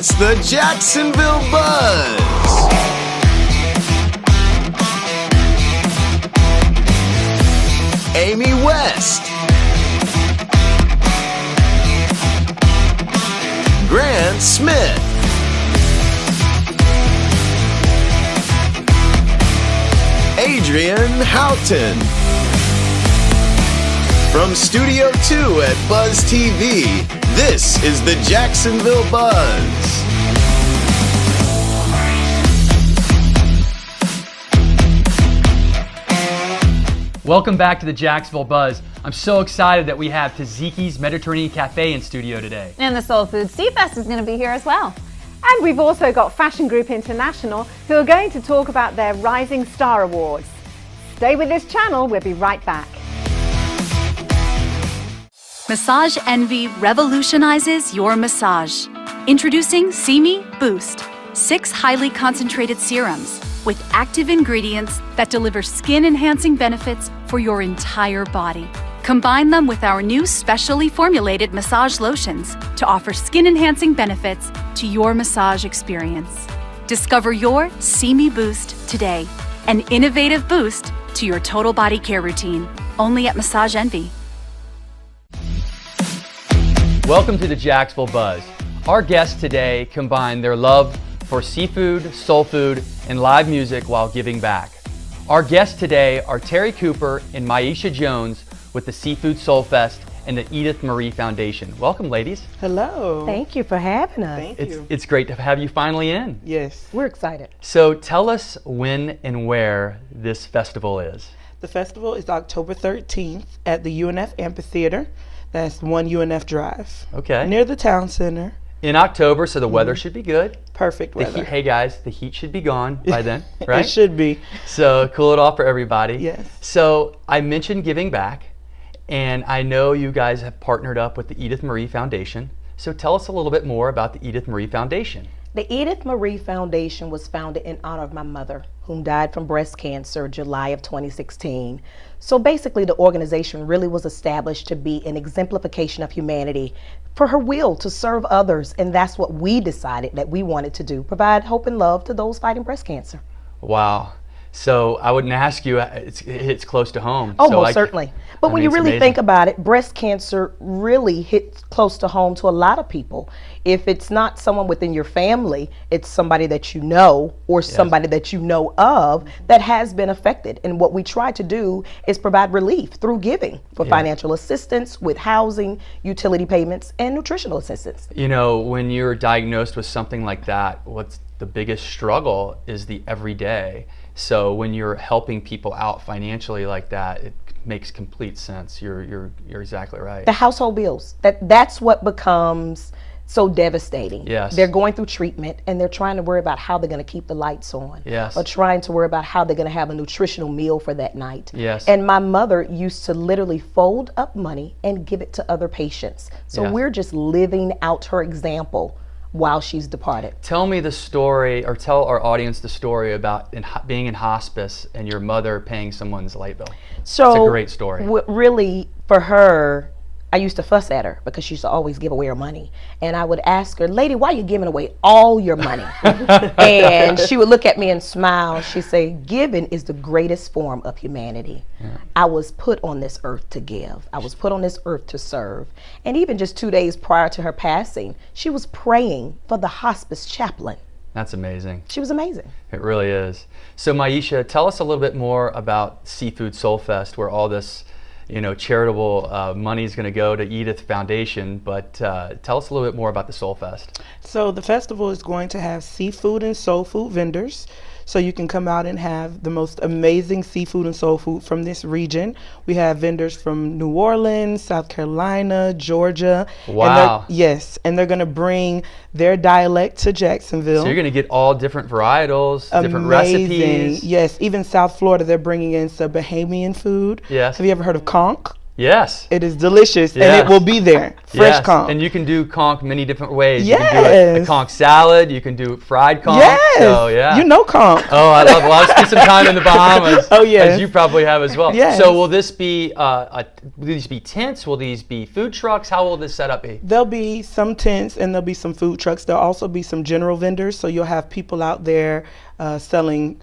It's the Jacksonville Buzz. Amy West. Grant Smith. Adrian Houghton. From Studio 2 at Buzz TV, this is the Jacksonville Buzz. Welcome back to the Jacksonville Buzz. I'm so excited that we have Taziki's Mediterranean Cafe in studio today. And the Soul Food Sea Fest is going to be here as well. And we've also got Fashion Group International, who are going to talk about their Rising Star Awards. Stay with this channel, we'll be right back. Massage Envy revolutionizes your massage. Introducing See Me Boost, 6 highly concentrated serums with active ingredients that deliver skin-enhancing benefits for your entire body. Combine them with our new specially formulated massage lotions to offer skin-enhancing benefits to your massage experience. Discover your See Me Boost today, an innovative boost to your total body care routine, only at Massage Envy. Welcome to the Jacksonville Buzz. Our guests today combine their love for seafood, soul food, and live music while giving back. Our guests today are Terry Cooper and Maisha Jones with the Seafood Soul Fest and the Edith Marie Foundation. Welcome, ladies. Hello. Thank you for having us. Thank you. It's great to have you finally in. Yes. We're excited. So tell us when and where this festival is. The festival is October 13th at the UNF Amphitheater. That's 1 UNF Drive. Okay. Near the town center. In October, so the weather should be good. Perfect weather. Hey guys, the heat should be gone by then, right? It should be. So cool it off for everybody. Yes. So I mentioned giving back, and I know you guys have partnered up with the Edith Marie Foundation. So tell us a little bit more about the Edith Marie Foundation. The Edith Marie Foundation was founded in honor of my mother, whom died from breast cancer July of 2016. So basically the organization really was established to be an exemplification of humanity for her will to serve others, and that's what we decided that we wanted to do, provide hope and love to those fighting breast cancer. Wow. So I wouldn't ask you, it's close to home. Oh, so most certainly. But when you really think about it, breast cancer really hits close to home to a lot of people. If it's not someone within your family, it's somebody that you know or somebody that you know of that has been affected. And what we try to do is provide relief through giving for financial assistance with housing, utility payments, and nutritional assistance. You know, when you're diagnosed with something like that, what's the biggest struggle is the everyday. So when you're helping people out financially like that, it makes complete sense. You're exactly right. The household bills, that's what becomes so devastating. Yes. They're going through treatment and they're trying to worry about how they're going to keep the lights on. Yes. Or trying to worry about how they're going to have a nutritional meal for that night. Yes. And my mother used to literally fold up money and give it to other patients. So we're just living out her example while she's departed. Tell me the story, or tell our audience the story about being in hospice and your mother paying someone's light bill. So it's a great story. Really, for her, I used to fuss at her because she used to always give away her money. And I would ask her, lady, why are you giving away all your money? And she would look at me and smile. She'd say, giving is the greatest form of humanity. Yeah. I was put on this earth to give. I was put on this earth to serve. And even just 2 days prior to her passing, she was praying for the hospice chaplain. That's amazing. She was amazing. It really is. So Maisha, tell us a little bit more about Seafood Soul Fest, where all this charitable money is going to go to Edith Foundation, but tell us a little bit more about the Soul Fest. So the festival is going to have seafood and soul food vendors. So you can come out and have the most amazing seafood and soul food from this region. We have vendors from New Orleans, South Carolina, Georgia. Wow. And they're going to bring their dialect to Jacksonville. So you're going to get all different varietals, different recipes. Yes, even South Florida, they're bringing in some Bahamian food. Yes. Have you ever heard of conch? Yes. It is delicious, and Yes. it will be there. Fresh Yes. conch. And you can do conch many different ways. Yes. You can do a conch salad. You can do fried conch. Yes. So, yeah. You know conch. Oh, I love. Well, I've spent some time in the Bahamas. Oh, yes. As you probably have as well. Yes. So will this be? Will these be tents? Will these be food trucks? How will this setup be? There'll be some tents and there'll be some food trucks. There'll also be some general vendors. So you'll have people out there selling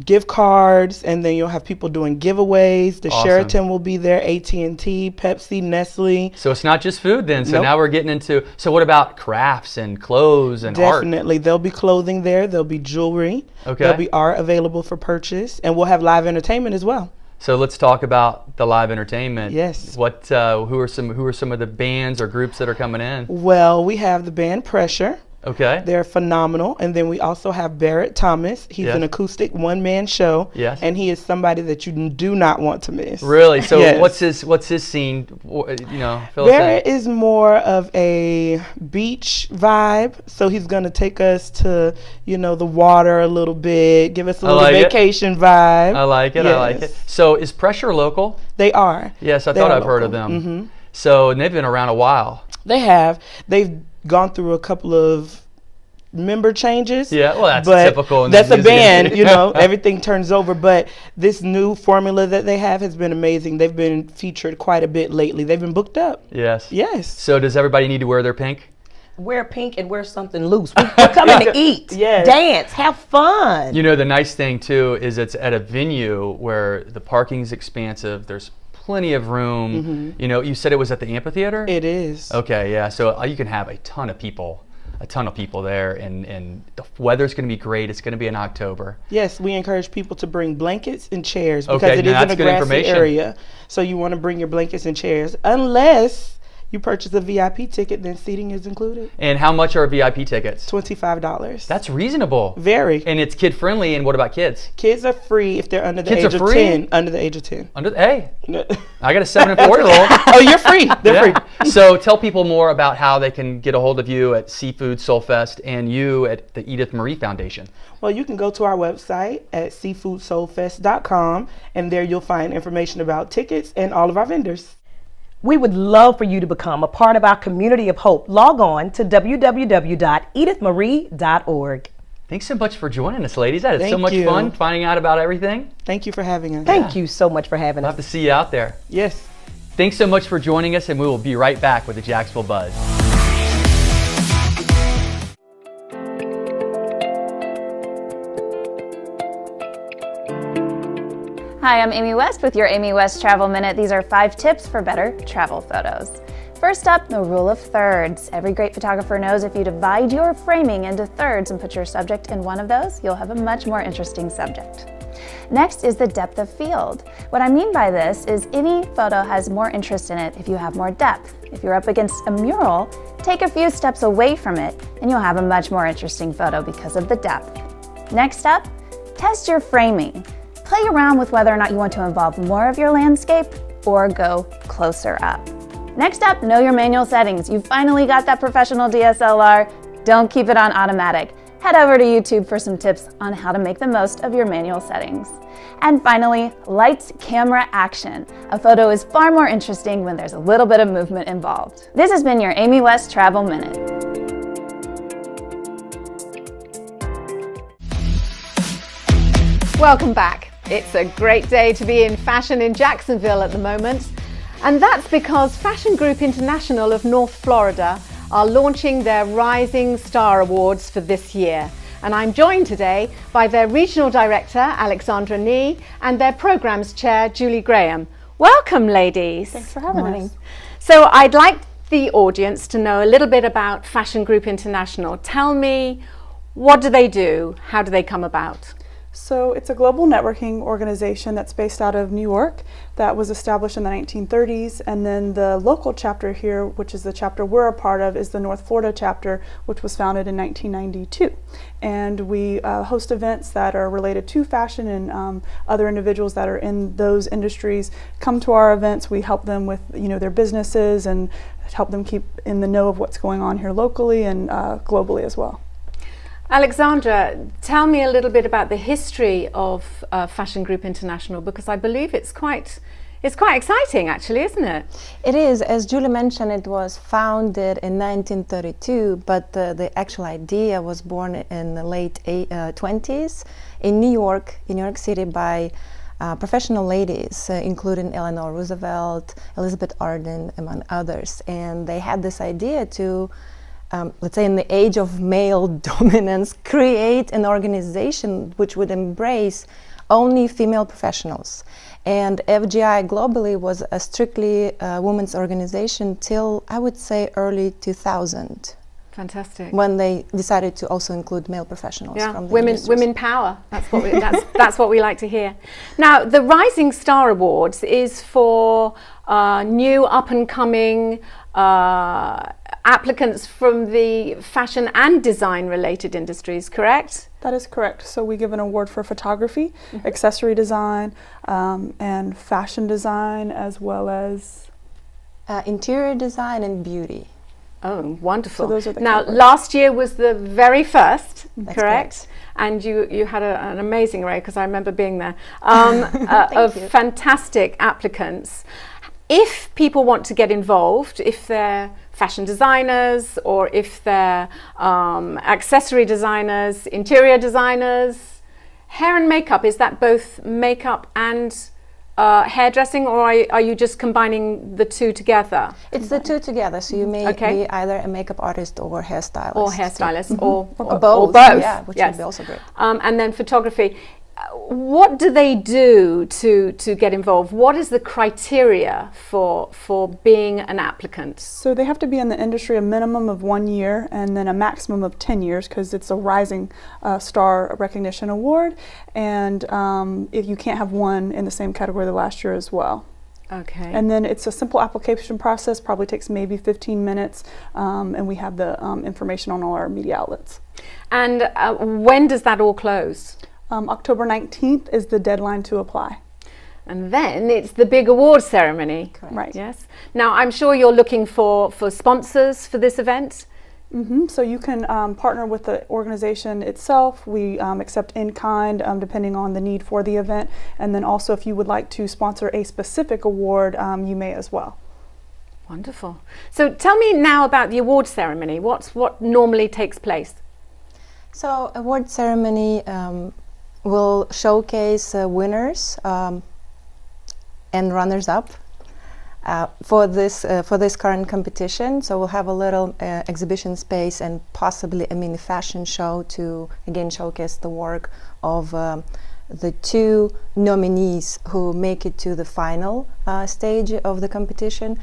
gift cards, and then you'll have people doing giveaways. The Awesome. Sheraton will be there, AT&T, Pepsi, Nestle. So it's not just food then. So Nope. now we're getting into. So what about crafts and clothes and art? Definitely. There'll be clothing there. There'll be jewelry. Okay. There'll be art available for purchase. And we'll have live entertainment as well. So let's talk about the live entertainment. Yes. What? Who are some of the bands or groups that are coming in? Well, we have the band Pressure. Okay. They're phenomenal. And then we also have Barrett Thomas. He's Yes. an acoustic one-man show. Yes. And he is somebody that you do not want to miss. Really? So Yes. what's his scene? You know, fill us in. Barrett is more of a beach vibe. So he's going to take us to, the water a little bit, give us a little like it. vacation vibe. I like it. I like it. Yes. So is Pressure local? They are. Yes, I They thought are I've heard of local. them. So and they've been around a while. They have. They've gone through a couple of member changes. Yeah, well, that's but typical in that's the a music band, industry. everything turns over. But this new formula that they have has been amazing. They've been featured quite a bit lately. They've been booked up. Yes. Yes. So does everybody need to wear their pink? Wear pink and wear something loose. We're coming to eat, Yes. dance, have fun. You know, the nice thing too is it's at a venue where the parking's expansive. There's plenty of room. You know, you said it was at the amphitheater? It is. Okay, yeah. So you can have a ton of people there, and the weather's going to be great. It's going to be in October. Yes, we encourage people to bring blankets and chairs because Okay, it now is in that's a good grassy information. area. So you want to bring your blankets and chairs, unless you purchase a VIP ticket, then seating is included. And how much are VIP tickets? $25. That's reasonable. Very. And it's kid friendly. And what about kids? Kids are free if they're under the Kids age are of free? 10. Under the age of 10. Hey, I got a 7 and 4-year-old. Oh, you're free. They're free. So tell people more about how they can get a hold of you at Seafood Soul Fest and you at the Edith Marie Foundation. Well, you can go to our website at seafoodsoulfest.com, and there you'll find information about tickets and all of our vendors. We would love for you to become a part of our community of hope. Log on to www.edithmarie.org. Thanks so much for joining us, ladies. That is so Thank much you. fun finding out about everything. Thank you for having us. Thank you so much for having I'll us. have to see you out there. Yes. Thanks so much for joining us, and we will be right back with the Jacksonville Buzz. Hi, I'm Amy West with your Amy West Travel Minute. These are 5 tips for better travel photos. First up, the rule of thirds. Every great photographer knows if you divide your framing into thirds and put your subject in one of those, you'll have a much more interesting subject. Next is the depth of field. What I mean by this is any photo has more interest in it if you have more depth. If you're up against a mural, take a few steps away from it and you'll have a much more interesting photo because of the depth. Next up, test your framing. Play around with whether or not you want to involve more of your landscape or go closer up. Next up, know your manual settings. You finally got that professional DSLR. Don't keep it on automatic. Head over to YouTube for some tips on how to make the most of your manual settings. And finally, lights, camera, action. A photo is far more interesting when there's a little bit of movement involved. This has been your Amy West Travel Minute. Welcome back. It's a great day to be in fashion in Jacksonville at the moment. And that's because Fashion Group International of North Florida are launching their Rising Star Awards for this year. And I'm joined today by their Regional Director, Alexandra Nee, and their Programs Chair, Julie Graham. Welcome, ladies. Thanks for having us. So I'd like the audience to know a little bit about Fashion Group International. Tell me, what do they do? How do they come about? So it's a global networking organization that's based out of New York that was established in the 1930s, and then the local chapter here, which is the chapter we're a part of, is the North Florida chapter, which was founded in 1992. And we host events that are related to fashion, and other individuals that are in those industries come to our events. We help them with their businesses and help them keep in the know of what's going on here locally and globally as well. Alexandra, tell me a little bit about the history of Fashion Group International, because I believe it's quite It's quite exciting, actually, isn't it? It is. As Julie mentioned, it was founded in 1932, but the actual idea was born in the late 20s in New York City by professional ladies, including Eleanor Roosevelt, Elizabeth Arden, among others. And they had this idea to, let's say in the age of male dominance, create an organization which would embrace only female professionals. And FGI globally was a strictly women's organization till, I would say, early 2000. Fantastic. When they decided to also include male professionals. Yeah, From the women power. That's what that's what we like to hear. Now, the Rising Star Awards is for new up-and-coming applicants from the fashion and design-related industries, correct? That is correct. So we give an award for photography, accessory design, and fashion design, as well as interior design and beauty. Oh, wonderful. So those are the now, categories. last year was the very first, That's correct? And you had an amazing array, because I remember being there, of fantastic applicants. If people want to get involved, if they're fashion designers or if they're accessory designers, interior designers, hair and makeup, is that both makeup and hairdressing, or are you just combining the two together? It's the two together, so you may be either a makeup artist or hairstylist. Or hairstylist, or both. Or both. Yeah, which would be also great. And then photography. What do they do to get involved? What is the criteria for being an applicant? So they have to be in the industry a minimum of 1 year and then a maximum of 10 years, because it's a Rising Star Recognition Award, and if you can't have one in the same category the last year as well. Okay. And then it's a simple application process, probably takes maybe 15 minutes, and we have the information on all our media outlets. And when does that all close? October 19th is the deadline to apply. And then it's the big award ceremony. Correct. Right. Yes. Now, I'm sure you're looking for sponsors for this event. So you can partner with the organization itself. We accept in-kind depending on the need for the event. And then also if you would like to sponsor a specific award, you may as well. Wonderful. So tell me now about the award ceremony. What normally takes place? So award ceremony will showcase winners and runners-up for this current competition. So we'll have a little exhibition space and possibly a mini fashion show to again showcase the work of the two nominees who make it to the final stage of the competition.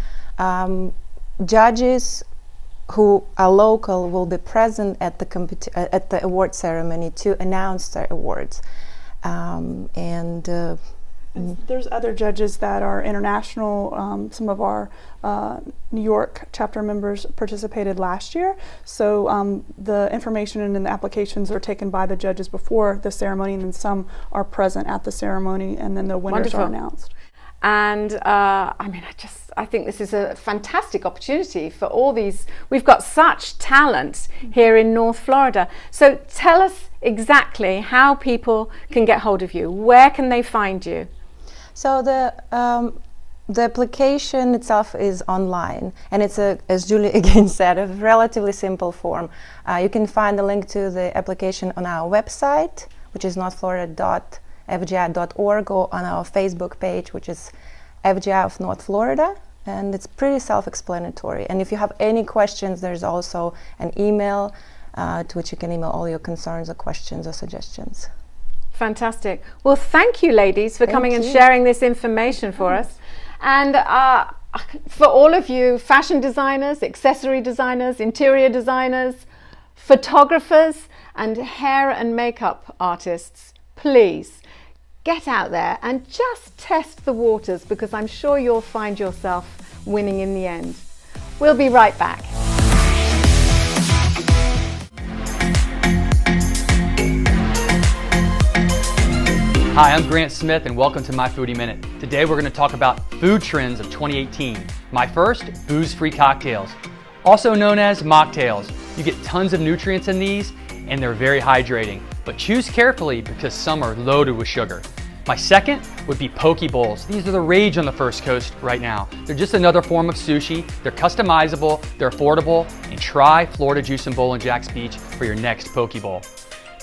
Judges who are local will be present at the award ceremony to announce their awards. There's other judges that are international. Some of our New York chapter members participated last year. So the information and the applications are taken by the judges before the ceremony, and then some are present at the ceremony, and then the winners are announced. And I think this is a fantastic opportunity for all these. We've got such talent here in North Florida. So tell us exactly how people can get hold of you. Where can they find you? So the application itself is online, and it's as Julie again said, a relatively simple form. You can find the link to the application on our website, which is northflorida.fgi.org, or on our Facebook page, which is FGI of North Florida, and it's pretty self-explanatory. And if you have any questions, there's also an email to which you can email all your concerns or questions or suggestions. Fantastic. Well, thank you, ladies, for coming and sharing this information for us. And for all of you fashion designers, accessory designers, interior designers, photographers, and hair and makeup artists, please get out there and just test the waters, because I'm sure you'll find yourself winning in the end. We'll be right back. Hi, I'm Grant Smith and welcome to My Foodie Minute. Today we're going to talk about food trends of 2018. My first, booze-free cocktails, also known as mocktails. You get tons of nutrients in these and they're very hydrating, but choose carefully because some are loaded with sugar. My second would be poke bowls. These are the rage on the First Coast right now. They're just another form of sushi. They're customizable, they're affordable, and try Florida Juice and Bowl in Jax Beach for your next poke bowl.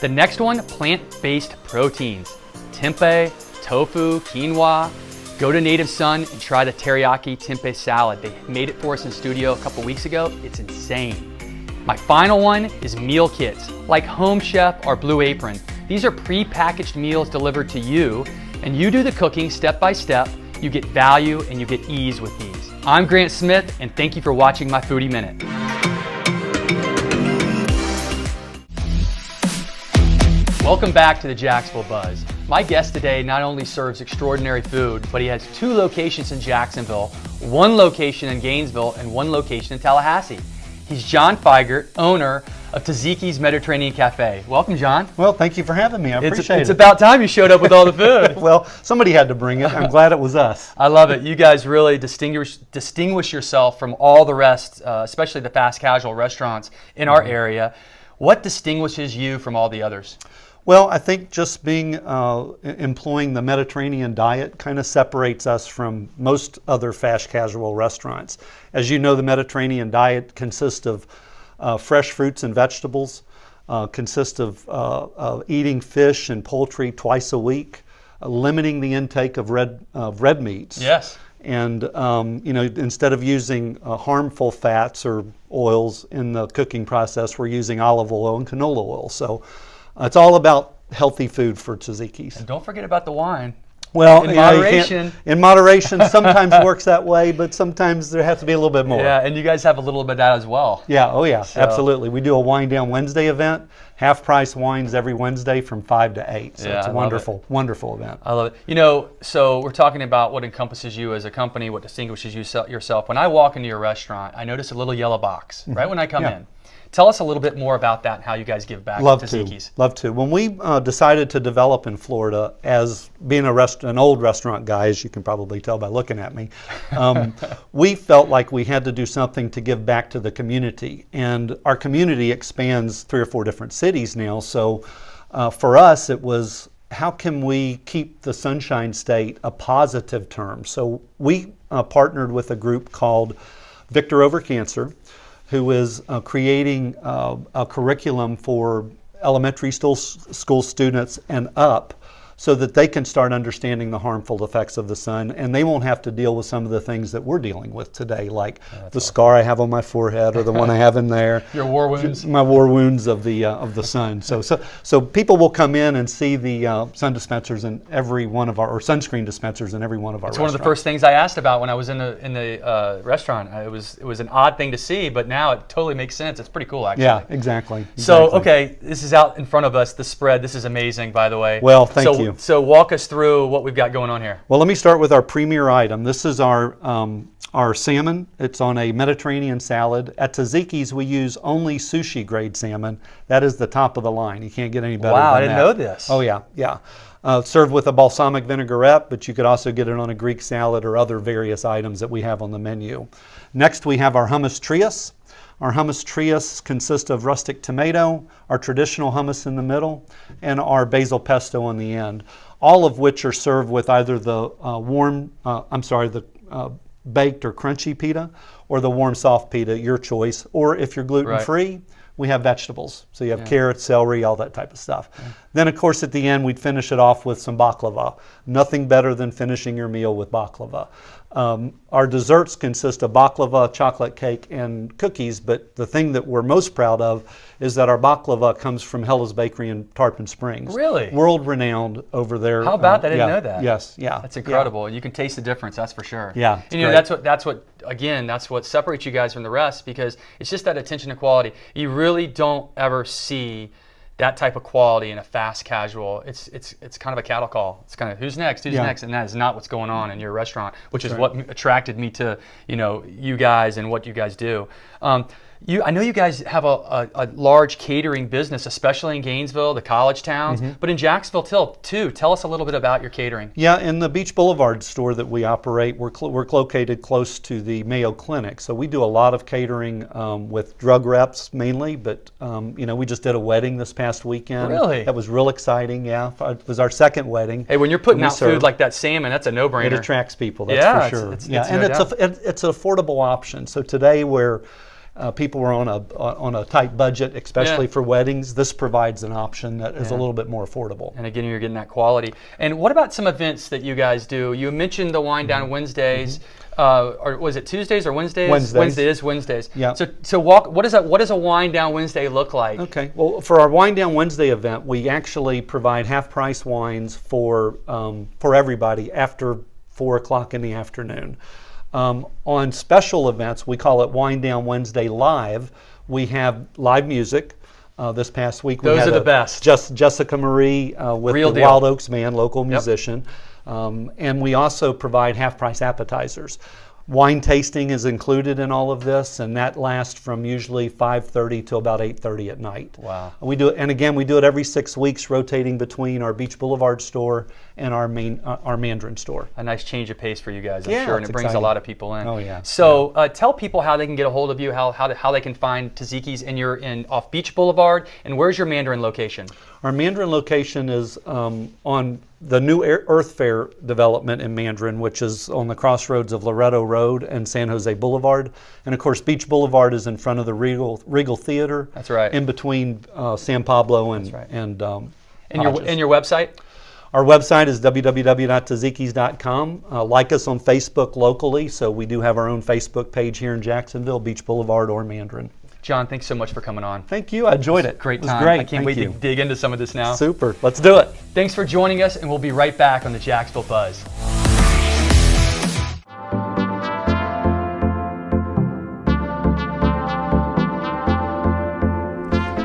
The next one, plant-based proteins. Tempeh, tofu, quinoa. Go to Native Sun and try the teriyaki tempeh salad. They made it for us in studio a couple weeks ago. It's insane. My final one is meal kits, like Home Chef or Blue Apron. These are pre-packaged meals delivered to you, and you do the cooking step by step. You get value and you get ease with these. I'm Grant Smith, and thank you for watching my Foodie Minute. Welcome back to the Jacksonville Buzz. My guest today not only serves extraordinary food, but he has 2 locations in Jacksonville, 1 location in Gainesville, and 1 location in Tallahassee. He's John Feigert, owner of Tzatziki's Mediterranean Cafe. Welcome, John. Well, thank you for having me. I appreciate it. It's about time you showed up with all the food. Well, somebody had to bring it. I'm glad it was us. I love it. You guys really distinguish yourself from all the rest, especially the fast casual restaurants in our area. What distinguishes you from all the others? Well, I think just being employing the Mediterranean diet kind of separates us from most other fast casual restaurants. As you know, the Mediterranean diet consists of fresh fruits and vegetables, consists of eating fish and poultry twice a week, limiting the intake of red meats. Yes. And instead of using harmful fats or oils in the cooking process, we're using olive oil and canola oil. So it's all about healthy food for Tzatziki's. And don't forget about the wine. Well, in moderation. In moderation, sometimes works that way, but sometimes there has to be a little bit more. Yeah, and you guys have a little bit of that as well. Yeah, oh yeah, so. Absolutely. We do a Wine Down Wednesday event, half-price wines every Wednesday from 5 to 8. So it's a wonderful, wonderful event. I love it. So we're talking about what encompasses you as a company, what distinguishes you yourself. When I walk into your restaurant, I notice a little yellow box right when I come in. Tell us a little bit more about that and how you guys give back to Tzatziki's. Love to. When we decided to develop in Florida, as being an old restaurant guy, as you can probably tell by looking at me, we felt like we had to do something to give back to the community. And our community expands 3 or 4 different cities now. So for us, it was, how can we keep the Sunshine State a positive term? So we partnered with a group called Victor Over Cancer, who is creating a curriculum for elementary school students and up, so that they can start understanding the harmful effects of the sun, and they won't have to deal with some of the things that we're dealing with today, like the scar I have on my forehead or the one I have in there. Your war wounds. My war wounds of the sun. So people will come in and see the sun dispensers in every one of or sunscreen dispensers in every one of our restaurants. It's one of the first things I asked about when I was in the restaurant. It was an odd thing to see, but now it totally makes sense. It's pretty cool, actually. Yeah, exactly. So, okay, this is out in front of us, the spread. This is amazing, by the way. Well, thank you. So walk us through what we've got going on here. Well, let me start with our premier item. This is our salmon. It's on a Mediterranean salad. At Tzatziki's, we use only sushi grade salmon. That is the top of the line. You can't get any better than that. Wow, I didn't know this. Oh, yeah, yeah. Served with a balsamic vinaigrette, but you could also get it on a Greek salad or other various items that we have on the menu. Next, we have our hummus trias. Our hummus trias consist of rustic tomato, our traditional hummus in the middle, and our basil pesto on the end, all of which are served with either the baked or crunchy pita, or the warm soft pita, your choice. Or if you're gluten-free, we have vegetables. So you have carrots, celery, all that type of stuff. Yeah. Then, of course, at the end, we'd finish it off with some baklava. Nothing better than finishing your meal with baklava. Our desserts consist of baklava, chocolate cake, and cookies, but the thing that we're most proud of is that our baklava comes from Hella's Bakery in Tarpon Springs. Really? World renowned over there. How about that? I didn't know that. Yes, yeah. That's incredible. You can taste the difference, that's for sure. Yeah. And that's what separates you guys from the rest, because it's just that attention to quality. You really don't ever see that type of quality in a fast casual. It's kind of a cattle call. It's kind of who's next, and that is not what's going on in your restaurant, which is what attracted me to you guys and what you guys do. I know you guys have a large catering business, especially in Gainesville, the college towns, but in Jacksonville too. Tell us a little bit about your catering. Yeah, in the Beach Boulevard store that we operate, we're located close to the Mayo Clinic. So we do a lot of catering with drug reps mainly, but we just did a wedding this past weekend. Really? That was real exciting, yeah. It was our second wedding. Hey, when you're putting out food like that salmon, that's a no-brainer. It attracts people, that's for sure. It's and it's an affordable option. So today where people were on a tight budget, especially for weddings, this provides an option that is a little bit more affordable. And again, you're getting that quality. And what about some events that you guys do? You mentioned the Wine Down Wednesdays, or was it Tuesdays or Wednesdays? Wednesdays. Yeah. So what does a Wine Down Wednesday look like? Okay. Well, for our Wine Down Wednesday event, we actually provide half-price wines for everybody after 4 o'clock in the afternoon. On special events, we call it Wine Down Wednesday Live. We have live music. This past week, we Those had are the best. Jessica Marie with Real the deal. Wild Oaks Band, local musician. And we also provide half-price appetizers. Wine tasting is included in all of this, and that lasts from usually 5:30 till about 8:30 at night. Wow. We do it, and again, we do it every 6 weeks, rotating between our Beach Boulevard store and our Mandarin store. A nice change of pace for you guys, I'm Yeah, sure, and it's it brings exciting. a lot of people in. Oh, yeah. So tell people how they can get a hold of you, how they can find Taziki's off Beach Boulevard, and where's your Mandarin location? Our Mandarin location is on the new Earth Fair development in Mandarin, which is on the crossroads of Loretto Road and San Jose Boulevard. And of course, Beach Boulevard is in front of the Regal Theater. That's right. In between San Pablo and And Hodges. your website? Our website is www.tazikis.com. Like us on Facebook locally, so we do have our own Facebook page here in Jacksonville, Beach Boulevard or Mandarin. John, thanks so much for coming on. Thank you. I enjoyed it. Great It was time. great. I can't wait to dig into some of this now. Super. Let's do it. Thanks for joining us, and we'll be right back on the Jacksonville Buzz.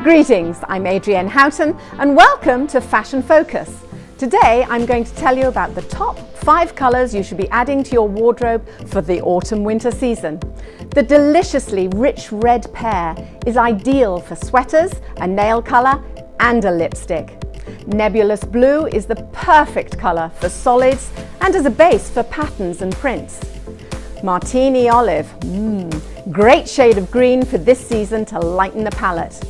Greetings, I'm Adrienne Houghton and welcome to Fashion Focus. Today I'm going to tell you about the top 5 colours you should be adding to your wardrobe for the autumn-winter season. The deliciously rich red pear is ideal for sweaters, a nail colour and a lipstick. Nebulous blue is the perfect colour for solids and as a base for patterns and prints. Martini olive, great shade of green for this season to lighten the palette.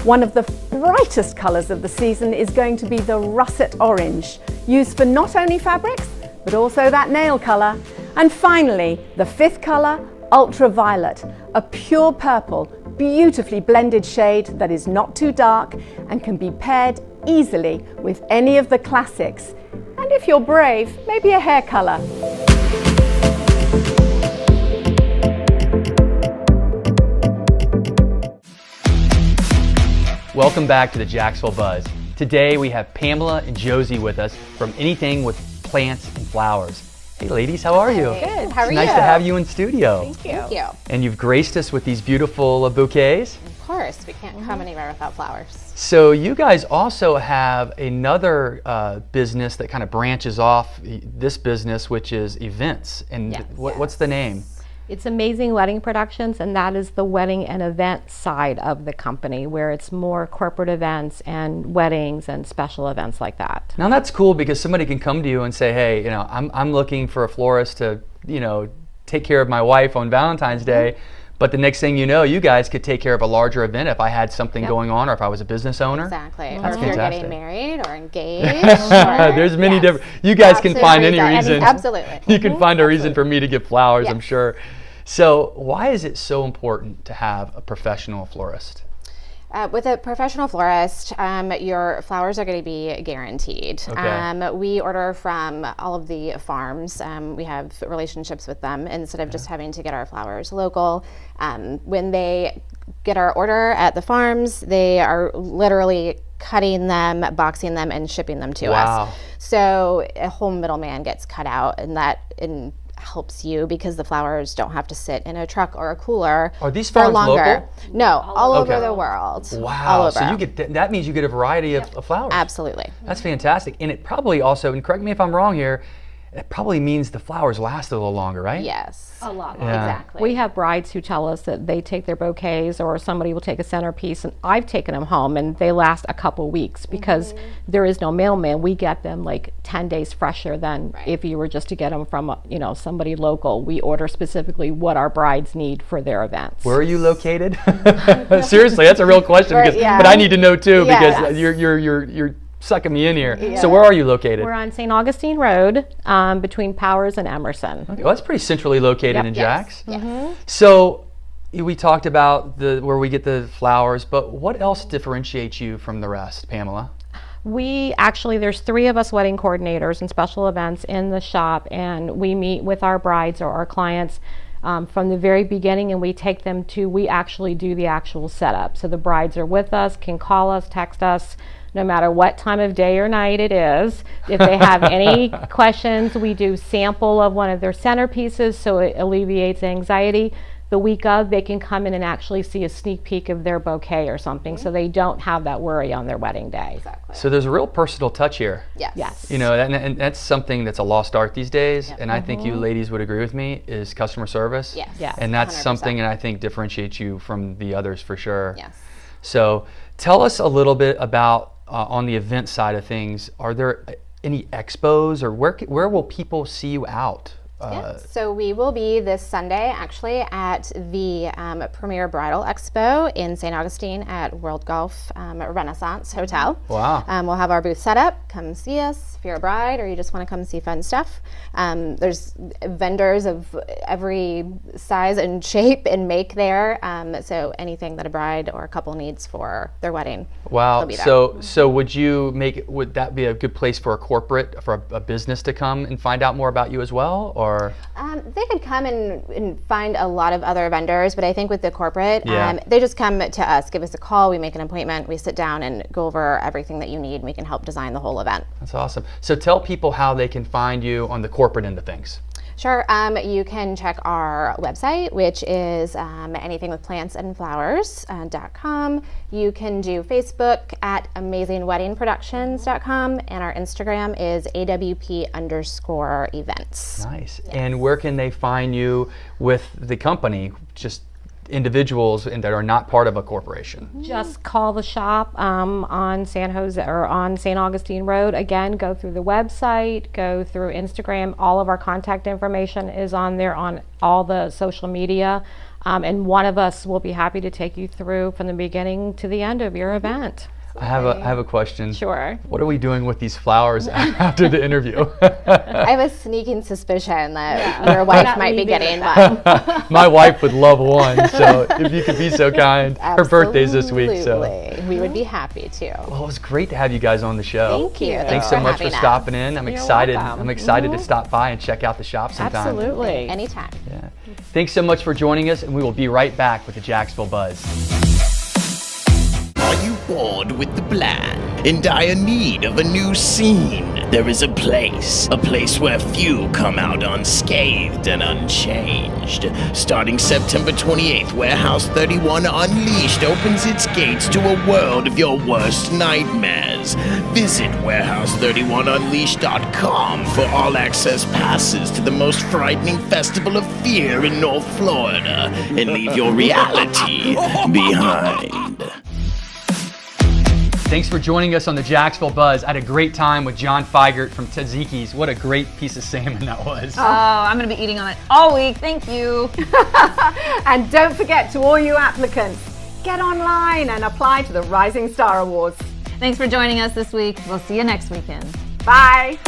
One of the brightest colours of the season is going to be the russet orange, used for not only fabrics, but also that nail colour. And finally, the 5th colour, ultraviolet, a pure purple, beautifully blended shade that is not too dark and can be paired easily with any of the classics. And if you're brave, maybe a hair colour. Welcome back to the Jacksonville Buzz. Today we have Pamela and Josie with us from Anything with Plants and Flowers. Hey ladies, how are you? Good, how are you? Nice to have you in studio. Thank you. Thank you. And you've graced us with these beautiful bouquets. Of course, we can't come anywhere without flowers. So you guys also have another business that kind of branches off this business, which is events. And Yes. what's the name? It's Amazing Wedding Productions, and that is the wedding and event side of the company, where it's more corporate events and weddings and special events like that. Now that's cool because somebody can come to you and say, hey, I'm looking for a florist to, take care of my wife on Valentine's Day. But the next thing you know, you guys could take care of a larger event if I had something going on or if I was a business owner. Exactly. That's or if you're fantastic. getting married or engaged. There's many different. You guys can find any reason. Absolutely. You can find a reason for me to get flowers, I'm sure. So why is it so important to have a professional florist? With a professional florist, your flowers are going to be guaranteed. Okay. We order from all of the farms. We have relationships with them instead of just having to get our flowers local. When they get our order at the farms, they are literally cutting them, boxing them, and shipping them to us. So a whole middleman gets cut out, and that helps you because the flowers don't have to sit in a truck or a cooler. Are these for farms longer. local? No, all over the world. Wow. All over. So you get that means you get a variety of flowers. Absolutely. That's fantastic. And it probably also, and correct me if I'm wrong here, it probably means the flowers last a little longer, right? Yes. A lot. Yeah. Exactly. We have brides who tell us that they take their bouquets, or somebody will take a centerpiece, and I've taken them home and they last a couple weeks because there is no mailman. We get them like 10 days fresher than if you were just to get them from somebody local. We order specifically what our brides need for their events. Where are you located? Seriously, that's a real question, because, but I need to know too, because you're sucking me in here. So where are you located? We're on St. Augustine Road, between Powers and Emerson. Okay, well, that's pretty centrally located in Yes. Jax. So we talked about where we get the flowers, but what else differentiates you from the rest, Pamela? There's 3 of us wedding coordinators and special events in the shop, and we meet with our brides or our clients from the very beginning, and we take them to, we actually do the actual setup. So the brides are with us, can call us, text us, no matter what time of day or night it is. If they have any questions, we do sample of one of their centerpieces, so it alleviates anxiety. The week of, they can come in and actually see a sneak peek of their bouquet or something, so they don't have that worry on their wedding day. Exactly. So there's a real personal touch here. Yes. You know, and that's something that's a lost art these days, and I think you ladies would agree with me, is customer service. Yes. And that's 100%. something that I think differentiates you from the others for sure. Yes. So tell us a little bit about, on the event side of things, are there any expos, or where will people see you out? So we will be this Sunday actually at the Premier Bridal Expo in St. Augustine at World Golf Renaissance Hotel. Wow. We'll have our booth set up. Come see us if you're a bride or you just want to come see fun stuff. There's vendors of every size and shape and make there. So anything that a bride or a couple needs for their wedding. Wow. they'll be there. So would that be a good place for a business to come and find out more about you as well, or? They could come and find a lot of other vendors, but I think with the corporate, Yeah. they just come to us, give us a call, we make an appointment, we sit down and go over everything that you need, and we can help design the whole event. That's awesome. So tell people how they can find you on the corporate end of things. Sure. You can check our website, which is anythingwithplantsandflowers.com. You can do Facebook at amazingweddingproductions.com, and our Instagram is AWP_events. Nice. Yes. And where can they find you with the company? Just individuals that are not part of a corporation. Just call the shop on San Jose or on St. Augustine Road. Again, go through the website, go through Instagram. All of our contact information is on there on all the social media. And one of us will be happy to take you through from the beginning to the end of your event. I have a question. Sure. What are we doing with these flowers after the interview? I have a sneaking suspicion that your wife might be getting one. My wife would love one, so if you could be so kind. Her birthday's this week, so. We would be happy to. Well, it was great to have you guys on the show. Thank you. Thanks so much for having us. stopping in. I'm excited. welcome. I'm excited to stop by and check out the shop sometime. Absolutely. Anytime. Yeah. Thanks so much for joining us, and we will be right back with the Jacksonville Buzz. Are you bored with the bland? In dire need of a new scene? There is a place where few come out unscathed and unchanged. Starting September 28th, Warehouse 31 Unleashed opens its gates to a world of your worst nightmares. Visit warehouse31unleashed.com for all-access passes to the most frightening festival of fear in North Florida, and leave your reality behind. Thanks for joining us on the Jacksonville Buzz. I had a great time with John Feigert from Tzatziki's. What a great piece of salmon that was. Oh, I'm going to be eating on it all week. Thank you. And don't forget, to all you applicants, get online and apply to the Rising Star Awards. Thanks for joining us this week. We'll see you next weekend. Bye.